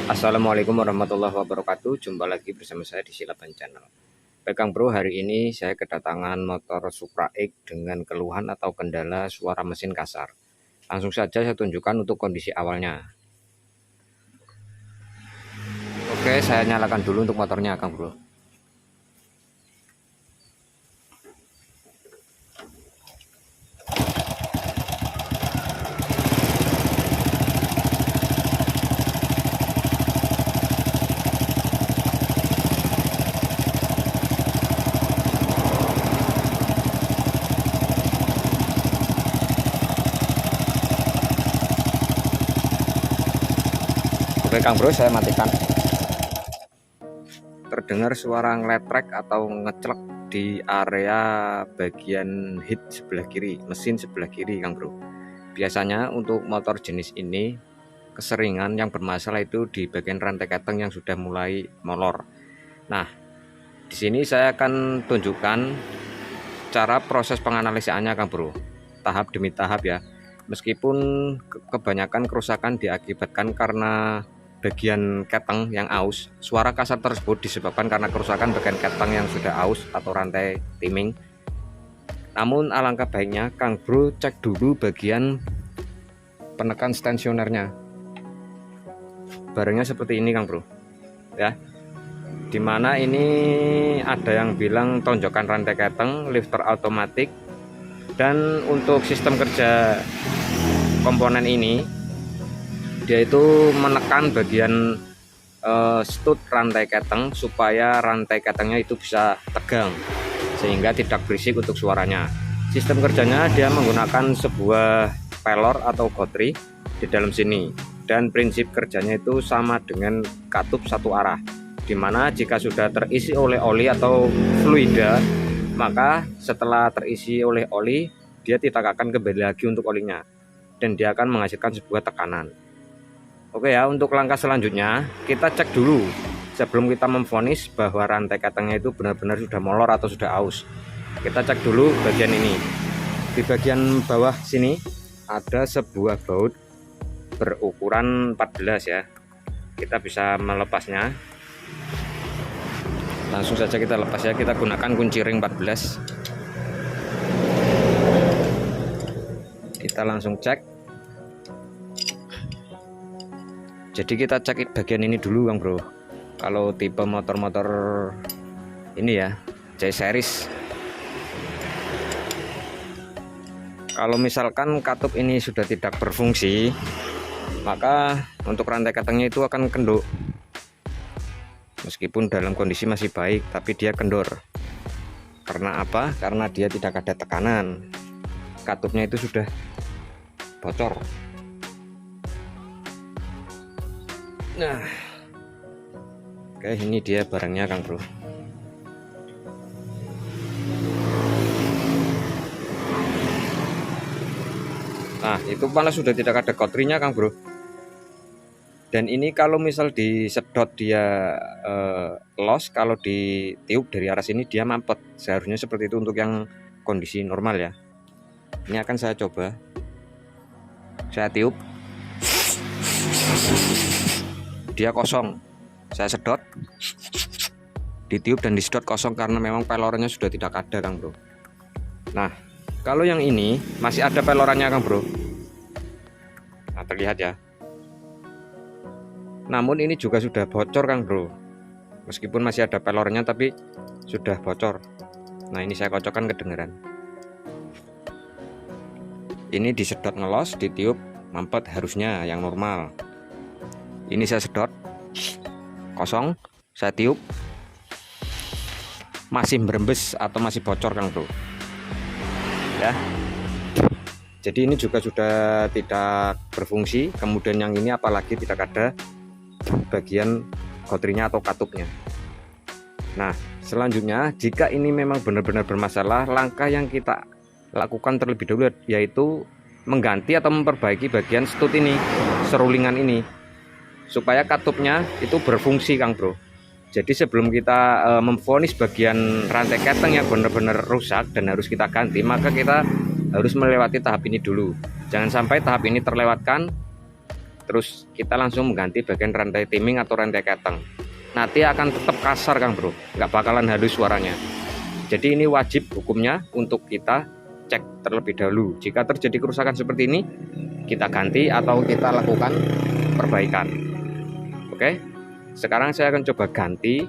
Assalamualaikum warahmatullahi wabarakatuh. Jumpa lagi bersama saya di Silaban Channel. Pegang Bro, hari ini saya kedatangan motor Supra X dengan keluhan atau kendala suara mesin kasar. Langsung saja saya tunjukkan untuk kondisi awalnya. Oke, saya nyalakan dulu untuk motornya, Kang Bro. Oke, Kang Bro, saya matikan. Terdengar suara ngeletrek atau ngeclek di area bagian head sebelah kiri, mesin sebelah kiri, Kang Bro. Biasanya untuk motor jenis ini keseringan yang bermasalah itu di bagian rantai keteng yang sudah mulai molor. Nah, di sini saya akan tunjukkan cara proses penganalisanya, Kang Bro. Tahap demi tahap ya. Meskipun kebanyakan kerusakan diakibatkan karena bagian keteng yang aus, suara kasar tersebut disebabkan karena kerusakan bagian keteng yang sudah aus atau rantai timing. Namun alangkah baiknya Kang Bro cek dulu bagian penekan tensionernya. Barangnya seperti ini, Kang Bro. Ya. Dimana ini ada yang bilang tonjokan rantai keteng, lifter automatik, dan untuk sistem kerja komponen ini dia itu menekan bagian stud rantai keteng supaya rantai ketengnya itu bisa tegang sehingga tidak berisik untuk suaranya. Sistem kerjanya dia menggunakan sebuah pelor atau gotri di dalam sini, dan prinsip kerjanya itu sama dengan katup satu arah, dimana jika sudah terisi oleh oli atau fluida, maka setelah terisi oleh oli dia tidak akan kembali lagi untuk olinya, dan dia akan menghasilkan sebuah tekanan. Oke ya, untuk langkah selanjutnya kita cek dulu sebelum kita memvonis bahwa rantai ketengnya itu benar-benar sudah molor atau sudah aus. Kita cek dulu bagian ini. Di bagian bawah sini ada sebuah baut berukuran 14 ya. Kita bisa melepasnya. Langsung saja kita lepas ya, kita gunakan kunci ring 14. Kita langsung cek. Jadi kita cek bagian ini dulu, Kang Bro. Kalau tipe motor-motor ini ya, C-series. Kalau misalkan katup ini sudah tidak berfungsi, maka untuk rantai ketengnya itu akan kendor. Meskipun dalam kondisi masih baik, tapi dia kendor. Karena apa? Karena dia tidak ada tekanan. Katupnya itu sudah bocor. Nah, oke, ini dia barangnya, Kang Bro. Nah, itu malah sudah tidak ada kotrinya, Kang Bro. Dan ini kalau misal disedot dia los, kalau ditiup dari arah sini dia mampet. Seharusnya seperti itu untuk yang kondisi normal ya. Ini akan saya coba. Saya tiup. Dia kosong. Saya sedot, ditiup dan disedot kosong karena memang pelornya sudah tidak ada, Kang Bro. Nah, kalau yang ini masih ada pelorannya, Kang Bro. Nah, terlihat ya. Namun ini juga sudah bocor, Kang Bro. Meskipun masih ada pelornya tapi sudah bocor. Nah, ini saya kocokkan kedengeran. Ini disedot ngelos, ditiup mampet harusnya yang normal. Ini saya sedot kosong, saya tiup masih berembes atau masih bocor, Kang Bro. Ya. Jadi ini juga sudah tidak berfungsi. Kemudian yang ini apalagi tidak ada bagian kotrinya atau katupnya. Nah, selanjutnya jika ini memang benar-benar bermasalah, langkah yang kita lakukan terlebih dahulu yaitu mengganti atau memperbaiki bagian stud ini, serulingan ini, supaya katupnya itu berfungsi, Kang Bro. Jadi sebelum kita memvonis bagian rantai keteng yang benar-benar rusak dan harus kita ganti, maka kita harus melewati tahap ini dulu. Jangan sampai tahap ini terlewatkan terus kita langsung mengganti bagian rantai timing atau rantai keteng. Nanti akan tetap kasar Kang Bro, nggak bakalan halus suaranya. Jadi ini wajib hukumnya untuk kita cek terlebih dahulu. Jika terjadi kerusakan seperti ini, kita ganti atau kita lakukan perbaikan. Oke, sekarang saya akan coba ganti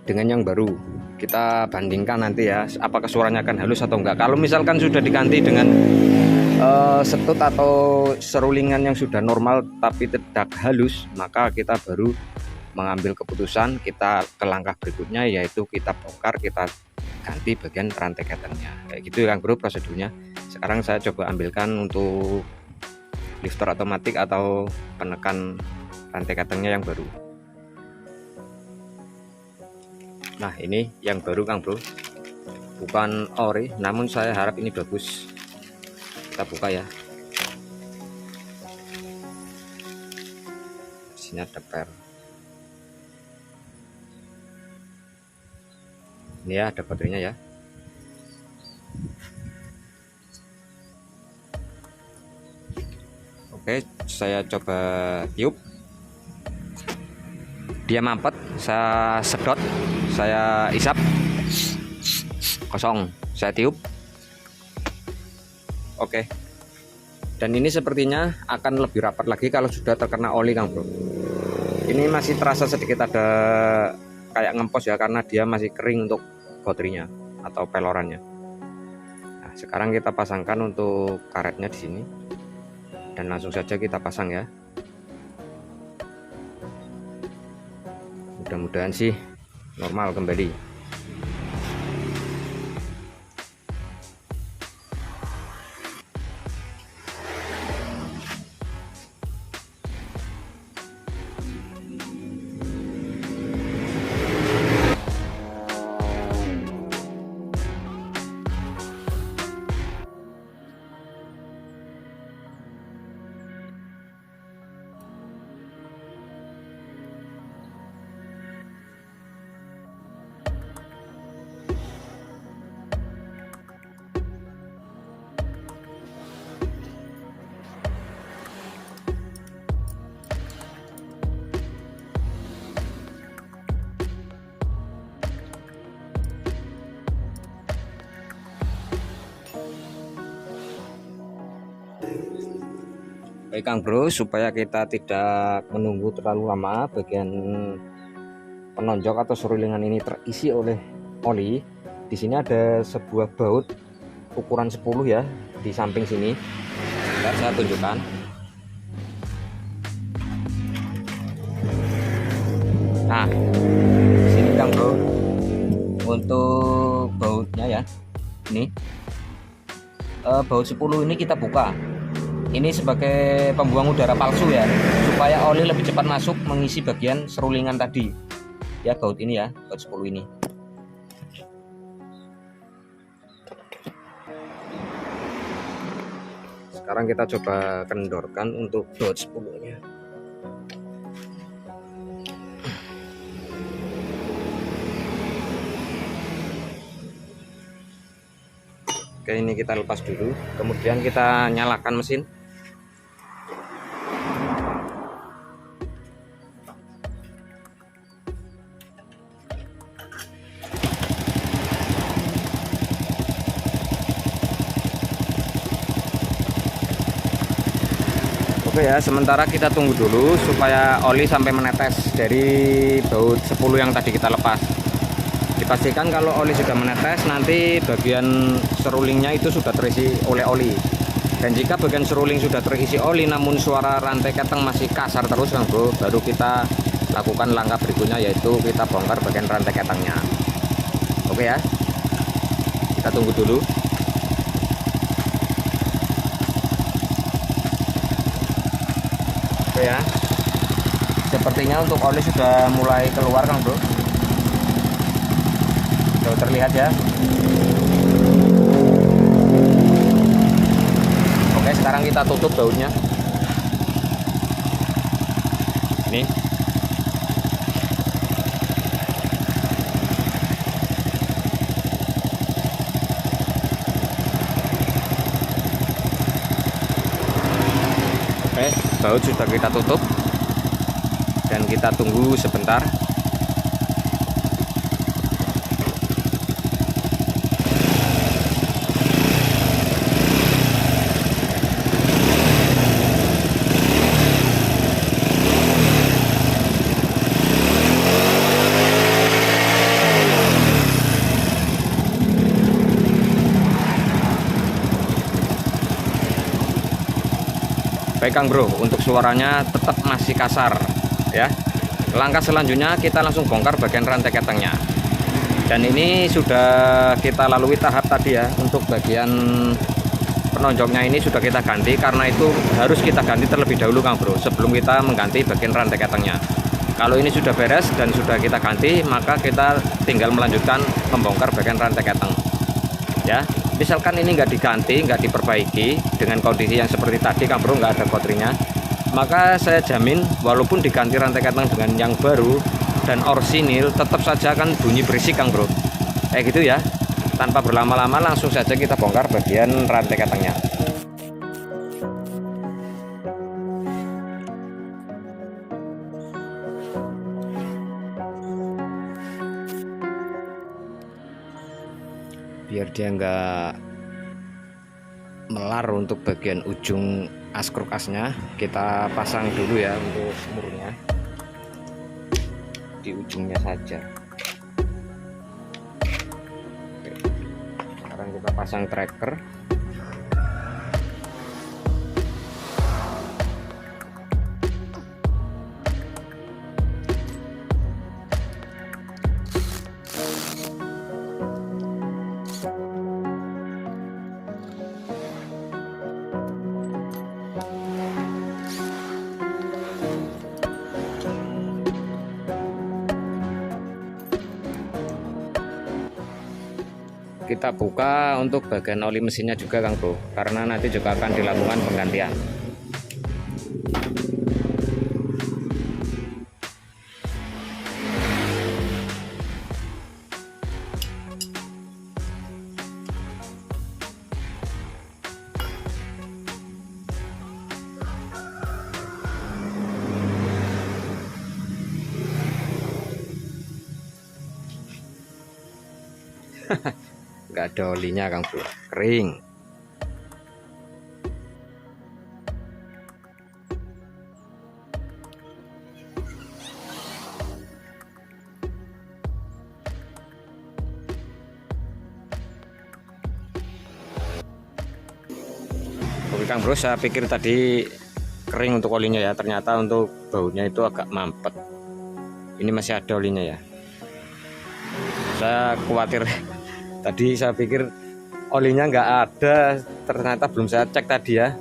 dengan yang baru. Kita bandingkan nanti ya, apakah suaranya akan halus atau enggak. Kalau misalkan sudah diganti dengan setut atau serulingan yang sudah normal tapi tidak halus, maka kita baru mengambil keputusan kita ke langkah berikutnya, yaitu kita bongkar, kita ganti bagian rantai ketengnya. Kayak gitu ya Kang Bro prosedurnya. Sekarang saya coba ambilkan untuk lifter otomatik atau penekan rantai ketengnya yang baru. Nah ini yang baru Kang Bro, bukan ori, namun saya harap ini bagus. Kita buka ya. Sini ada per. Ini ya, ada baterainya ya. Oke, saya coba tiup. Dia mampet, saya sedot, saya isap. Kosong, saya tiup. Oke. Dan ini sepertinya akan lebih rapat lagi kalau sudah terkena oli Kang Bro. Ini masih terasa sedikit ada kayak ngempos ya, karena dia masih kering untuk baterainya atau pelorannya. Nah, sekarang kita pasangkan untuk karetnya di sini. Dan langsung saja kita pasang ya. Mudah-mudahan sih normal kembali. Baik Kang Bro, supaya kita tidak menunggu terlalu lama, bagian penonjok atau serulingan ini terisi oleh oli. Di sini ada sebuah baut ukuran 10 ya di samping sini. Bentar, saya tunjukkan. Nah, sini Kang Bro, untuk bautnya ya. Ini baut 10 ini kita buka. Ini sebagai pembuang udara palsu ya, supaya oli lebih cepat masuk mengisi bagian serulingan tadi ya, baut ini ya, baut 10 ini. Sekarang kita coba kendorkan untuk baut 10 nya. Oke, ini kita lepas dulu, kemudian kita nyalakan mesin. Oke ya, sementara kita tunggu dulu supaya oli sampai menetes dari baut 10 yang tadi kita lepas. Dipastikan kalau oli sudah menetes, nanti bagian serulingnya itu sudah terisi oleh oli. Dan jika bagian seruling sudah terisi oli namun suara rantai keteng masih kasar terus Kang Bro, baru kita lakukan langkah berikutnya, yaitu kita bongkar bagian rantai ketengnya. Oke ya, kita tunggu dulu. Oke ya, sepertinya untuk oli sudah mulai keluar Kang Bro, sudah terlihat ya. Oke, sekarang kita tutup bautnya. Nih. Oke, baut sudah kita tutup dan kita tunggu sebentar. Baik Kang Bro, untuk suaranya tetap masih kasar ya. Langkah selanjutnya kita langsung bongkar bagian rantai ketengnya. Dan ini sudah kita lalui tahap tadi ya. Untuk bagian penonjoknya ini sudah kita ganti, karena itu harus kita ganti terlebih dahulu Kang Bro, sebelum kita mengganti bagian rantai ketengnya. Kalau ini sudah beres dan sudah kita ganti, maka kita tinggal melanjutkan membongkar bagian rantai keteng ya. Misalkan ini nggak diganti, nggak diperbaiki dengan kondisi yang seperti tadi Kang Bro, nggak ada kotrinya, maka saya jamin walaupun diganti rantai keteng dengan yang baru dan orsinil, tetap saja akan bunyi berisik Kang Bro. Kayak gitu ya. Tanpa berlama-lama langsung saja kita bongkar bagian rantai ketengnya. Biar dia nggak melar untuk bagian ujung as krukasnya, kita pasang dulu ya untuk murnya di ujungnya saja. Oke, sekarang kita pasang tracker. Kita buka untuk bagian oli mesinnya juga Kang Bro, karena nanti juga akan dilakukan penggantian. Nggak ada olinya Kang Bro, kering. Oke Kang Bro, saya pikir tadi kering untuk olinya ya, ternyata untuk bautnya itu agak mampet. Ini masih ada olinya ya. Saya khawatir tadi, saya pikir olinya nggak ada, ternyata belum saya cek tadi ya.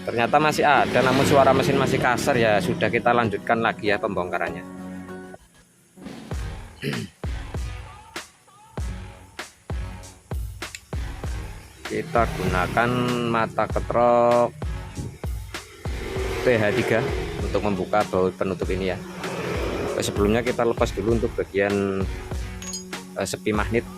Ternyata masih ada, namun suara mesin masih kasar ya. Sudah, kita lanjutkan lagi ya pembongkarannya. Kita gunakan mata ketrok PH3 untuk membuka baut penutup ini ya. Sebelumnya kita lepas dulu untuk bagian sepi magnet.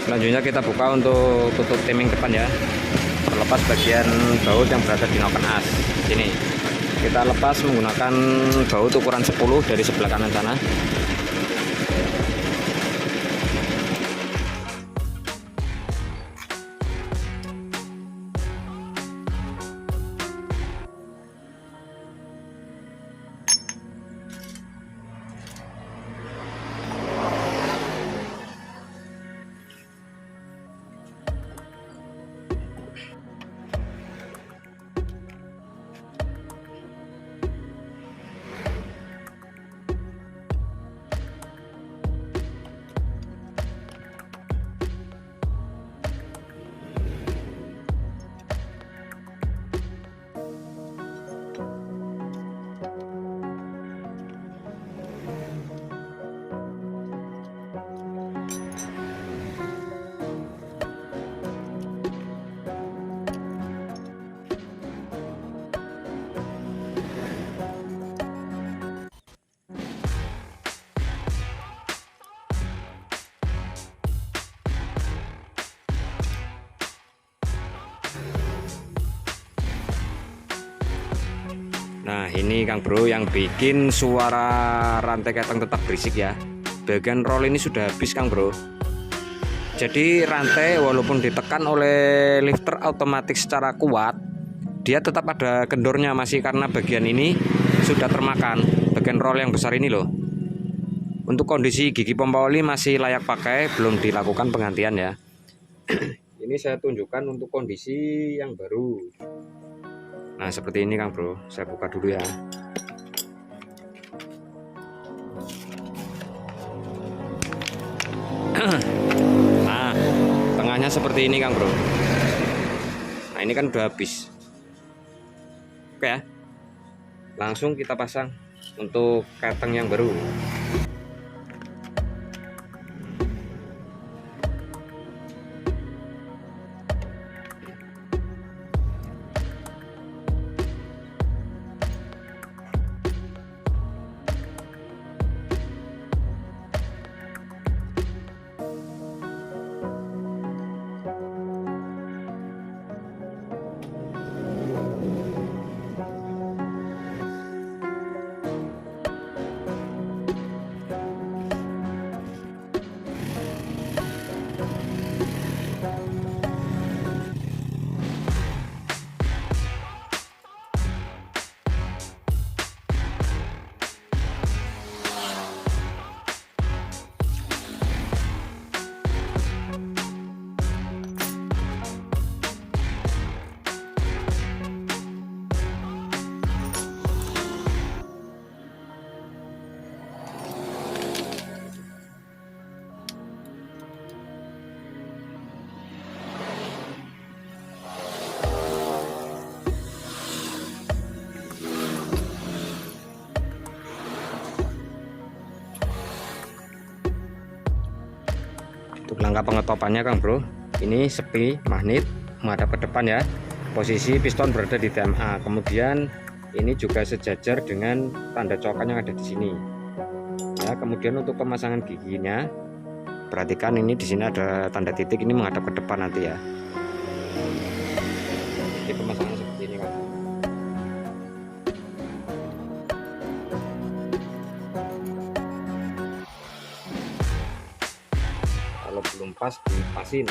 Selanjutnya kita buka untuk tutup timing depan ya, terlepas bagian baut yang berada di noken as. Ini kita lepas menggunakan baut ukuran 10 dari sebelah kanan sana. Nah ini Kang Bro yang bikin suara rantai keteng tetap berisik ya, bagian roll ini sudah habis Kang Bro. Jadi rantai walaupun ditekan oleh lifter otomatis secara kuat, dia tetap ada kendornya masih, karena bagian ini sudah termakan, bagian roll yang besar ini loh. Untuk kondisi gigi pompa oli masih layak pakai, belum dilakukan penggantian ya. Ini saya tunjukkan untuk kondisi yang baru. Nah seperti ini Kang Bro, saya buka dulu ya. Nah tengahnya seperti ini Kang Bro. Nah ini kan udah habis. Oke ya, langsung kita pasang untuk keteng yang baru. Untuk langkah pengetopannya Kang Bro, ini sepi magnet menghadap ke depan ya, posisi piston berada di TMA, kemudian ini juga sejajar dengan tanda cokan yang ada di sini ya. Kemudian untuk pemasangan giginya, perhatikan ini di sini ada tanda titik, ini menghadap ke depan nanti ya. Ini pemasangan seperti ini Kang. Kalau belum pas dipasin.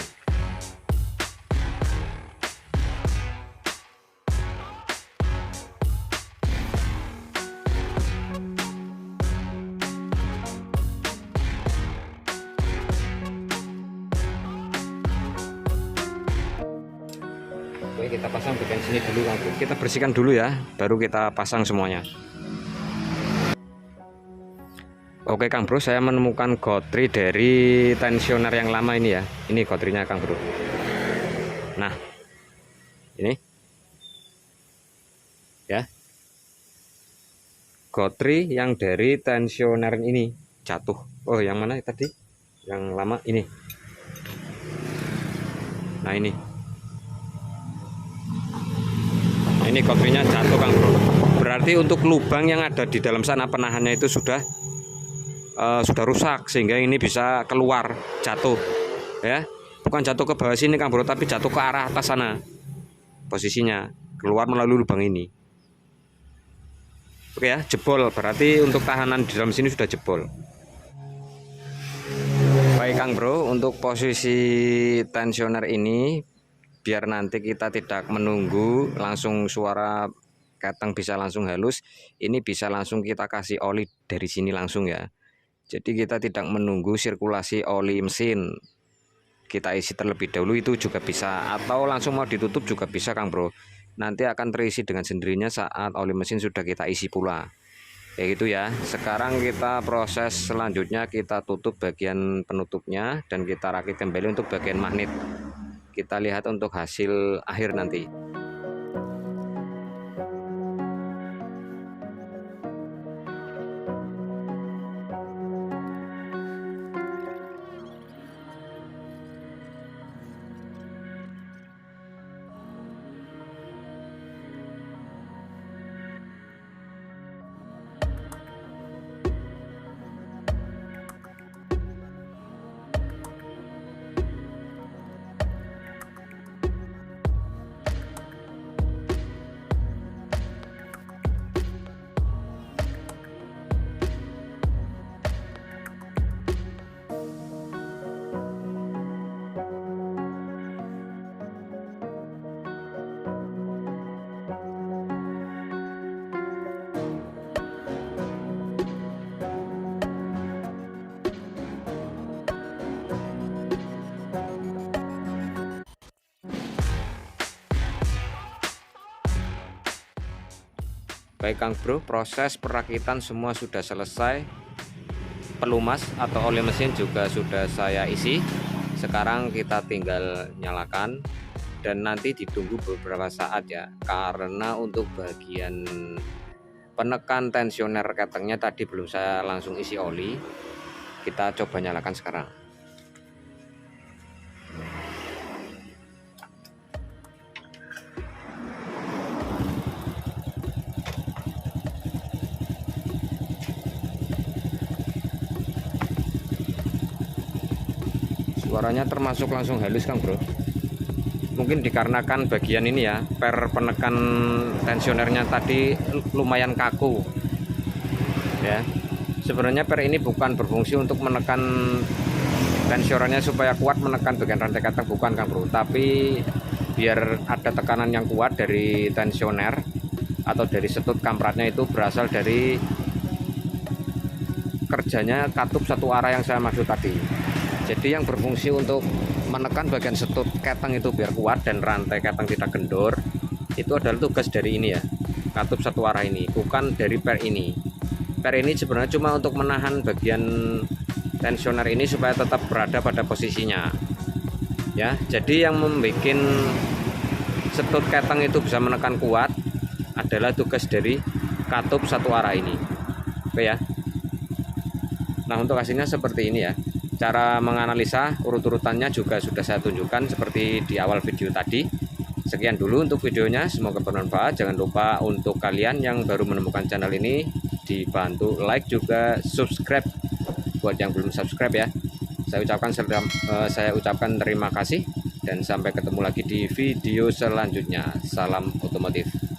Oke, kita pasang bagian sini dulu Kang Bro. Kita bersihkan dulu ya, baru kita pasang semuanya. Oke Kang Bro, saya menemukan gotri dari tensioner yang lama ini ya. Ini gotrinya Kang Bro. Nah ini ya, gotri yang dari tensioner ini jatuh. Oh yang mana tadi? Yang lama ini. Nah ini gotrinya jatuh Kang Bro. Berarti untuk lubang yang ada di dalam sana penahannya itu sudah rusak, sehingga ini bisa keluar jatuh ya, bukan jatuh ke bawah sini Kang Bro, tapi jatuh ke arah atas sana, posisinya keluar melalui lubang ini. Oke ya, jebol, berarti untuk tahanan di dalam sini sudah jebol. Baik Kang Bro, untuk posisi tensioner ini biar nanti kita tidak menunggu, langsung suara keteng bisa langsung halus, ini bisa langsung kita kasih oli dari sini langsung ya. Jadi kita tidak menunggu sirkulasi oli mesin, kita isi terlebih dahulu itu juga bisa, atau langsung mau ditutup juga bisa Kang Bro. Nanti akan terisi dengan sendirinya saat oli mesin sudah kita isi pula. Kayak gitu ya. Sekarang kita proses selanjutnya, kita tutup bagian penutupnya dan kita rakit kembali untuk bagian magnet. Kita lihat untuk hasil akhir nanti. Baik Kang Bro, proses perakitan semua sudah selesai. Pelumas atau oli mesin juga sudah saya isi. Sekarang kita tinggal nyalakan dan nanti ditunggu beberapa saat ya, karena untuk bagian penekan tensioner ketengnya tadi belum saya langsung isi oli. Kita coba nyalakan sekarang. Suaranya termasuk langsung halus Kang Bro. Mungkin dikarenakan bagian ini ya, per penekan tensionernya tadi lumayan kaku ya. Sebenarnya per ini bukan berfungsi untuk menekan tensionernya supaya kuat menekan bagian rantai keteng, bukan Kang Bro, tapi biar ada tekanan yang kuat dari tensioner atau dari setut kampratnya, itu berasal dari kerjanya katup satu arah yang saya maksud tadi. Jadi yang berfungsi untuk menekan bagian setut keteng itu biar kuat dan rantai keteng tidak kendor, itu adalah tugas dari ini ya, katup satu arah ini, bukan dari per ini. Per ini sebenarnya cuma untuk menahan bagian tensioner ini supaya tetap berada pada posisinya ya. Jadi yang membuat setut keteng itu bisa menekan kuat adalah tugas dari katup satu arah ini. Oke ya. Nah, untuk hasilnya seperti ini ya. Cara menganalisa urut-urutannya juga sudah saya tunjukkan seperti di awal video tadi. Sekian dulu untuk videonya, semoga bermanfaat. Jangan lupa untuk kalian yang baru menemukan channel ini dibantu like juga subscribe buat yang belum subscribe ya. Saya ucapkan terima kasih dan sampai ketemu lagi di video selanjutnya. Salam otomotif.